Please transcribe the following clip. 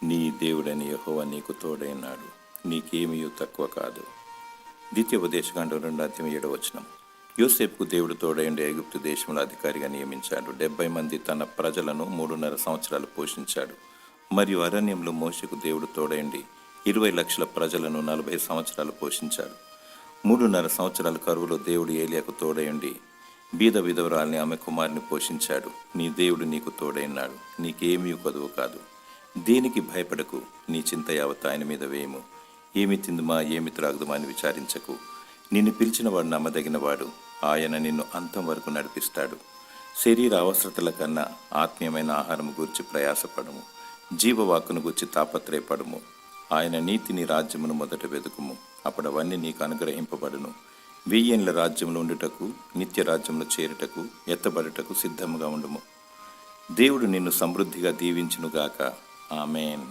నీ దేవుడని యెహోవా నీకు తోడైనాడు, నీకేమీ తక్కువ కాదు. ద్వితీయోపదేశకాండం 2:7. యోసేపుకు దేవుడు తోడైండి ఐగుప్తు దేశంలో అధికారిగా నియమించాడు. 70 మంది తన ప్రజలను 3.5 సంవత్సరాలు పోషించాడు. మరియు అరణ్యంలో మోషేకు దేవుడు తోడైండి 20 లక్షల ప్రజలను 40 సంవత్సరాలు పోషించాడు. 3.5 సంవత్సరాల కరువులో దేవుడు ఏలియాకు తోడైండి బీద విధవరాల్ని ఆమె కుమారుని పోషించాడు. నీ దేవుడు నీకు తోడైనాడు, నీకేమీ కొదువు కాదు. దేనికి భయపడకు, నీ చింత యావత్తు ఆయన మీద వేయము. ఏమి తిందుమా ఏమి త్రాగుదుమా అని విచారించకు. నిన్ను పిలిచిన వాడు నమ్మదగినవాడు, ఆయన నిన్ను అంతం వరకు నడిపిస్తాడు. శరీర అవసరతల కన్నా ఆత్మీయమైన ఆహారం గురించి ప్రయాసపడము, జీవవాక్కును గురించి తాపత్రయపడము. ఆయన నీతిని రాజ్యమును మొదట వెతుకుము, అప్పుడు అవన్నీ నీకు అనుగ్రహింపబడును. 1000 ఏళ్ల రాజ్యంలో ఉండుటకు, నిత్య రాజ్యంలో చేరుటకు, ఎత్తబడుటకు సిద్ధముగా ఉండుము. దేవుడు నిన్ను సమృద్ధిగా దీవించునుగాక. ఆమేన్.